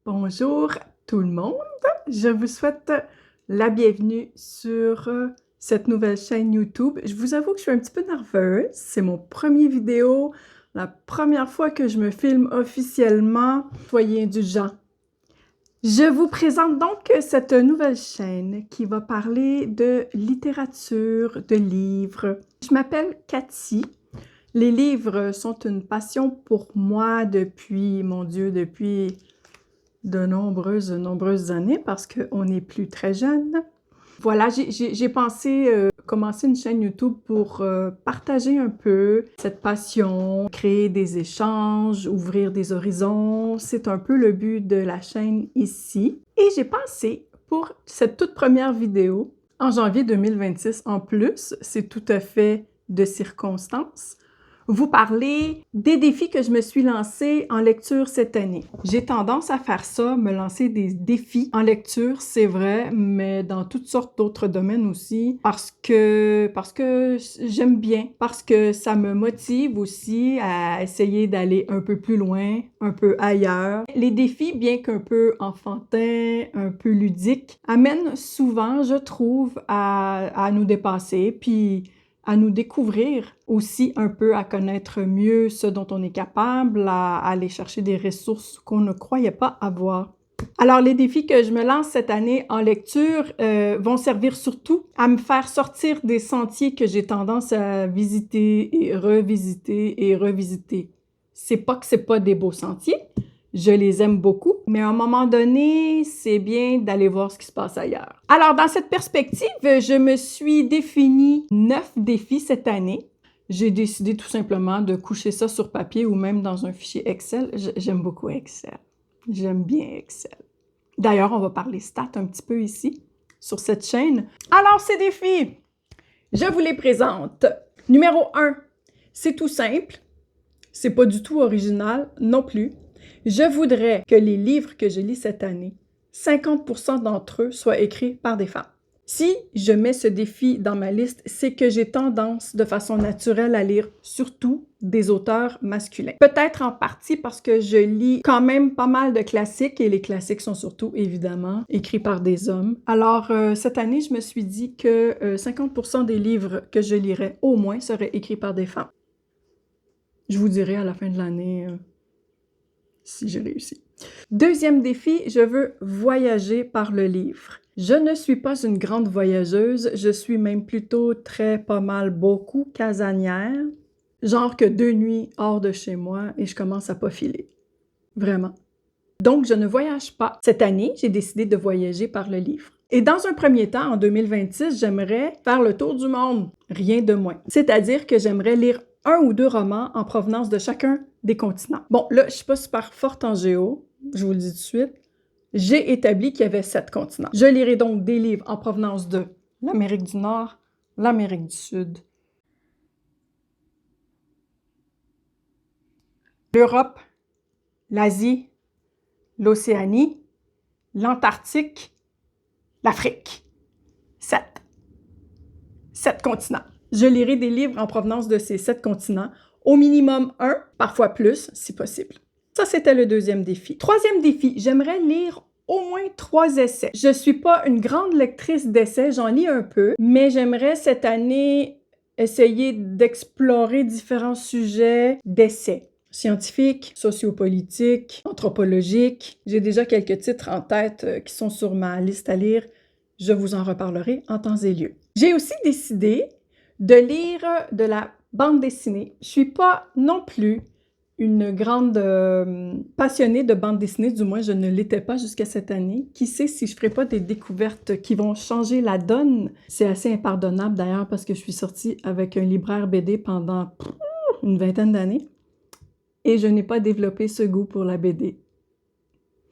Bonjour tout le monde, je vous souhaite la bienvenue sur cette nouvelle chaîne YouTube. Je vous avoue que je suis un petit peu nerveuse, c'est mon premier vidéo, la première fois que je me filme officiellement. Soyez indulgents. Je vous présente donc cette nouvelle chaîne qui va parler de littérature, de livres. Je m'appelle Cathy. Les livres sont une passion pour moi depuis, mon Dieu, depuis de nombreuses années parce qu'on n'est plus très jeune. Voilà, j'ai pensé commencer une chaîne YouTube pour partager un peu cette passion, créer des échanges, ouvrir des horizons. C'est un peu le but de la chaîne ici. Et j'ai pensé pour cette toute première vidéo, en janvier 2026 en plus, c'est tout à fait de circonstance, vous parler des défis que je me suis lancée en lecture cette année. J'ai tendance à faire ça, me lancer des défis en lecture, c'est vrai, mais dans toutes sortes d'autres domaines aussi, parce que j'aime bien, parce que ça me motive aussi à essayer d'aller un peu plus loin, un peu ailleurs. Les défis, bien qu'un peu enfantins, un peu ludiques, amènent souvent, je trouve, à nous dépasser, puis à nous découvrir aussi un peu, à connaître mieux ce dont on est capable, à aller chercher des ressources qu'on ne croyait pas avoir. Alors, les défis que je me lance cette année en lecture vont servir surtout à me faire sortir des sentiers que j'ai tendance à visiter et revisiter et revisiter. C'est pas que c'est pas des beaux sentiers, je les aime beaucoup, mais à un moment donné, c'est bien d'aller voir ce qui se passe ailleurs. Alors, dans cette perspective, je me suis défini 9 défis cette année. J'ai décidé tout simplement de coucher ça sur papier ou même dans un fichier Excel. J'aime beaucoup Excel. J'aime bien Excel. D'ailleurs, on va parler stats un petit peu ici, sur cette chaîne. Alors, ces défis, je vous les présente. Numéro 1, c'est tout simple. C'est pas du tout original non plus. Je voudrais que les livres que je lis cette année, 50% d'entre eux soient écrits par des femmes. Si je mets ce défi dans ma liste, c'est que j'ai tendance de façon naturelle à lire surtout des auteurs masculins. Peut-être en partie parce que je lis quand même pas mal de classiques et les classiques sont surtout évidemment écrits par des hommes. Alors cette année, je me suis dit que 50% des livres que je lirais au moins seraient écrits par des femmes. Je vous dirai à la fin de l'année si j'ai réussi. Deuxième défi, je veux voyager par le livre. Je ne suis pas une grande voyageuse, je suis même plutôt pas mal, beaucoup casanière. Genre que 2 nuits hors de chez moi et je commence à pas filer. Vraiment. Donc, je ne voyage pas. Cette année, j'ai décidé de voyager par le livre. Et dans un premier temps, en 2026, j'aimerais faire le tour du monde. Rien de moins. C'est-à-dire que j'aimerais lire 1 ou 2 romans en provenance de chacun des continents. Bon, là, je ne suis pas super forte en géo, je vous le dis tout de suite. J'ai établi qu'il y avait 7 continents. Je lirai donc des livres en provenance de l'Amérique du Nord, l'Amérique du Sud, l'Europe, l'Asie, l'Océanie, l'Antarctique, l'Afrique. 7. 7 continents. Je lirai des livres en provenance de ces 7 continents, au minimum 1, parfois plus, si possible. Ça, c'était le deuxième défi. Troisième défi, j'aimerais lire au moins 3 essais. Je ne suis pas une grande lectrice d'essais, j'en lis un peu, mais j'aimerais cette année essayer d'explorer différents sujets d'essais. Scientifiques, sociopolitiques, anthropologiques. J'ai déjà quelques titres en tête qui sont sur ma liste à lire. Je vous en reparlerai en temps et lieu. J'ai aussi décidé de lire de la bande dessinée. Je ne suis pas non plus une grande passionnée de bande dessinée, du moins je ne l'étais pas jusqu'à cette année. Qui sait si je ne ferai pas des découvertes qui vont changer la donne. C'est assez impardonnable d'ailleurs parce que je suis sortie avec un libraire BD pendant une vingtaine d'années et je n'ai pas développé ce goût pour la BD.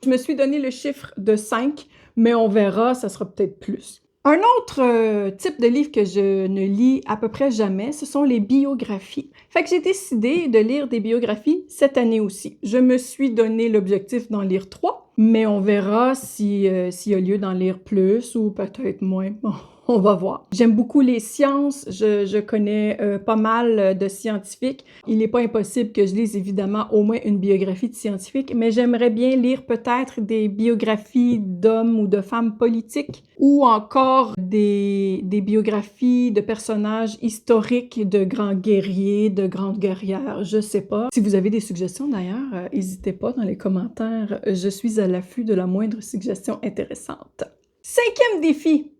Je me suis donné le chiffre de 5, mais on verra, ça sera peut-être plus. Un autre type de livre que je ne lis à peu près jamais, ce sont les biographies. Fait que j'ai décidé de lire des biographies cette année aussi. Je me suis donné l'objectif d'en lire 3, mais on verra s'il y a lieu d'en lire plus ou peut-être moins. Bon, On va voir. J'aime beaucoup les sciences. Je connais pas mal de scientifiques. Il n'est pas impossible que je lise évidemment au moins une biographie de scientifique, mais j'aimerais bien lire peut-être des biographies d'hommes ou de femmes politiques ou encore des biographies de personnages historiques, de grands guerriers, de grandes guerrières. Je sais pas. Si vous avez des suggestions d'ailleurs, n'hésitez pas dans les commentaires. Je suis à l'affût de la moindre suggestion intéressante. 5e défi.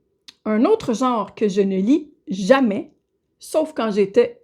Un autre genre que je ne lis jamais, sauf quand j'étais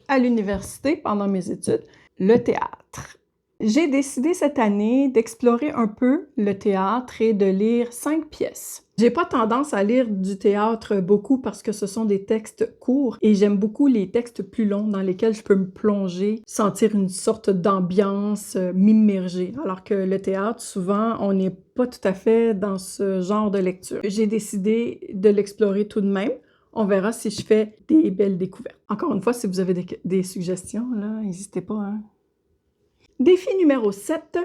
à l'université pendant mes études, le théâtre. J'ai décidé cette année d'explorer un peu le théâtre et de lire 5 pièces. J'ai pas tendance à lire du théâtre beaucoup parce que ce sont des textes courts et j'aime beaucoup les textes plus longs dans lesquels je peux me plonger, sentir une sorte d'ambiance, m'immerger. Alors que le théâtre, souvent, on n'est pas tout à fait dans ce genre de lecture. J'ai décidé de l'explorer tout de même. On verra si je fais des belles découvertes. Encore une fois, si vous avez des suggestions, là, n'hésitez pas, hein. Défi numéro 7,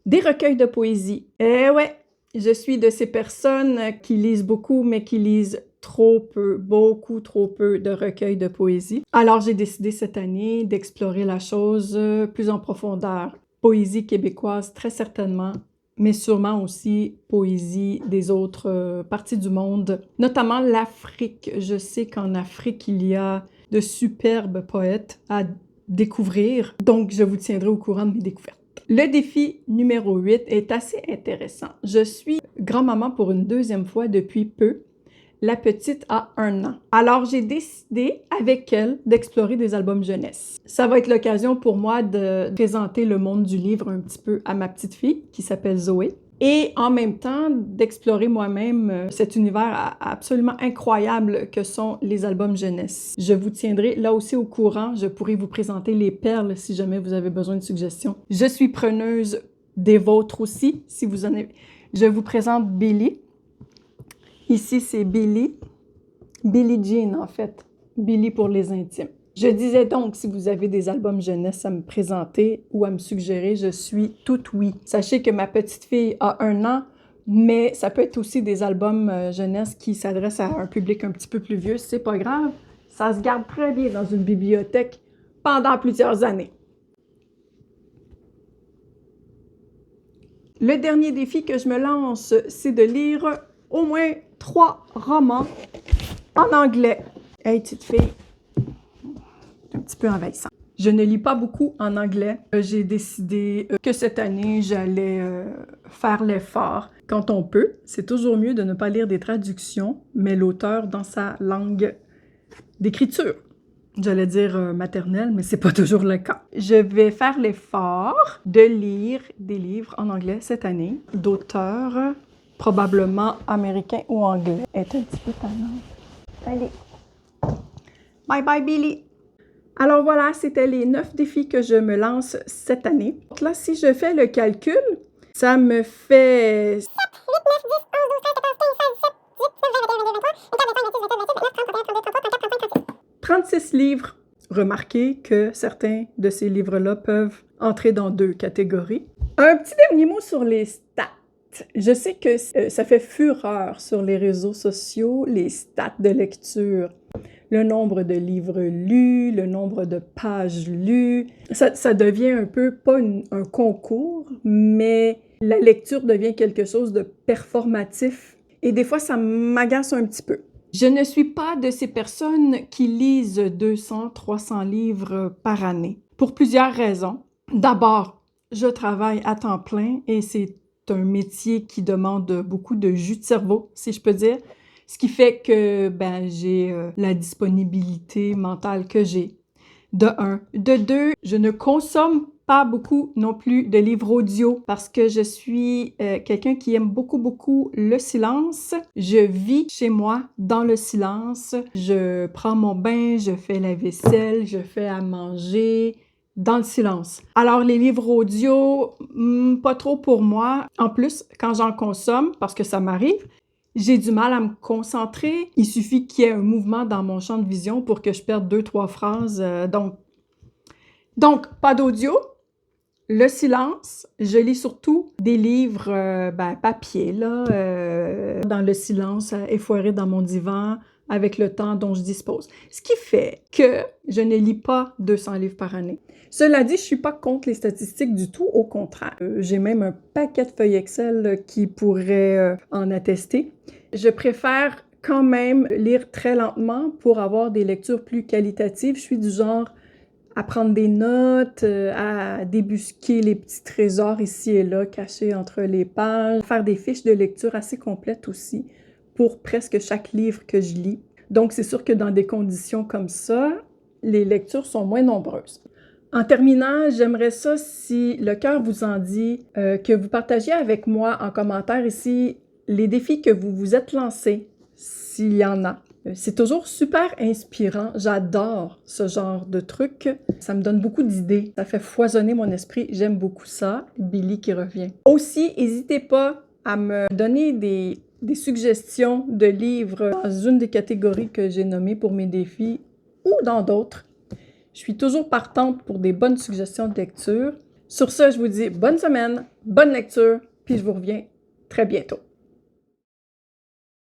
des recueils de poésie. Eh ouais, je suis de ces personnes qui lisent beaucoup, mais qui lisent trop peu, beaucoup trop peu de recueils de poésie. Alors j'ai décidé cette année d'explorer la chose plus en profondeur. Poésie québécoise, très certainement, mais sûrement aussi poésie des autres parties du monde, notamment l'Afrique. Je sais qu'en Afrique, il y a de superbes poètes à découvrir, donc je vous tiendrai au courant de mes découvertes. Le défi numéro 8 est assez intéressant. Je suis grand-maman pour une 2e fois depuis peu. La petite a 1 an. Alors, j'ai décidé avec elle d'explorer des albums jeunesse. Ça va être l'occasion pour moi de présenter le monde du livre un petit peu à ma petite fille qui s'appelle Zoé. Et en même temps, d'explorer moi-même cet univers absolument incroyable que sont les albums jeunesse. Je vous tiendrai là aussi au courant. Je pourrai vous présenter les perles si jamais vous avez besoin de suggestions. Je suis preneuse des vôtres aussi, si vous en avez. Je vous présente Billy. Ici, c'est Billy. Billie Jean, en fait. Billy pour les intimes. Je disais donc, si vous avez des albums jeunesse à me présenter ou à me suggérer, je suis toute oui. Sachez que ma petite fille a 1 an, mais ça peut être aussi des albums jeunesse qui s'adressent à un public un petit peu plus vieux. C'est pas grave, ça se garde très bien dans une bibliothèque pendant plusieurs années. Le dernier défi que je me lance, c'est de lire au moins 3 romans en anglais. Hey, petite fille! Un petit peu envahissant. Je ne lis pas beaucoup en anglais. J'ai décidé que cette année, j'allais faire l'effort quand on peut. C'est toujours mieux de ne pas lire des traductions, mais l'auteur dans sa langue d'écriture. J'allais dire maternelle, mais c'est pas toujours le cas. Je vais faire l'effort de lire des livres en anglais cette année, d'auteurs probablement américains ou anglais. Elle est un petit peu tannante. Allez. Bye bye, Billy! Alors voilà, c'était les 9 défis que je me lance cette année. Donc là, si je fais le calcul, ça me fait 7, 8, 9, 10, 11, 12, 13, 14, 15, 16, 17, 18, 19, 20, 21, 22, 23, 24, 25, 26, 36 livres. Remarquez que certains de ces livres-là peuvent entrer dans 2 catégories. Un petit dernier mot sur les stats. Je sais que ça fait fureur sur les réseaux sociaux, les stats de lecture. Le nombre de livres lus, le nombre de pages lues. Ça devient un peu, pas un concours, mais la lecture devient quelque chose de performatif. Et des fois, ça m'agace un petit peu. Je ne suis pas de ces personnes qui lisent 200, 300 livres par année, pour plusieurs raisons. D'abord, je travaille à temps plein et c'est un métier qui demande beaucoup de jus de cerveau, si je peux dire. Ce qui fait que j'ai la disponibilité mentale que j'ai, de 1. De 2, je ne consomme pas beaucoup non plus de livres audio parce que je suis quelqu'un qui aime beaucoup, beaucoup le silence. Je vis chez moi dans le silence. Je prends mon bain, je fais la vaisselle, je fais à manger dans le silence. Alors, les livres audio, pas trop pour moi. En plus, quand j'en consomme, parce que ça m'arrive, j'ai du mal à me concentrer. Il suffit qu'il y ait un mouvement dans mon champ de vision pour que je perde 2-3 phrases. Donc, pas d'audio. Le silence. Je lis surtout des livres papier, là, dans le silence, effoiré dans mon divan, avec le temps dont je dispose. Ce qui fait que je ne lis pas 200 livres par année. Cela dit, je ne suis pas contre les statistiques du tout, au contraire. J'ai même un paquet de feuilles Excel qui pourraient en attester. Je préfère quand même lire très lentement pour avoir des lectures plus qualitatives. Je suis du genre à prendre des notes, à débusquer les petits trésors ici et là cachés entre les pages, faire des fiches de lecture assez complètes aussi pour presque chaque livre que je lis. Donc, c'est sûr que dans des conditions comme ça, les lectures sont moins nombreuses. En terminant, j'aimerais ça, si le cœur vous en dit, que vous partagiez avec moi en commentaire ici les défis que vous vous êtes lancés, s'il y en a. C'est toujours super inspirant. J'adore ce genre de trucs. Ça me donne beaucoup d'idées. Ça fait foisonner mon esprit. J'aime beaucoup ça. Billy qui revient. Aussi, n'hésitez pas à me donner des suggestions de livres dans une des catégories que j'ai nommées pour mes défis ou dans d'autres. Je suis toujours partante pour des bonnes suggestions de lecture. Sur ce, je vous dis bonne semaine, bonne lecture, puis je vous reviens très bientôt.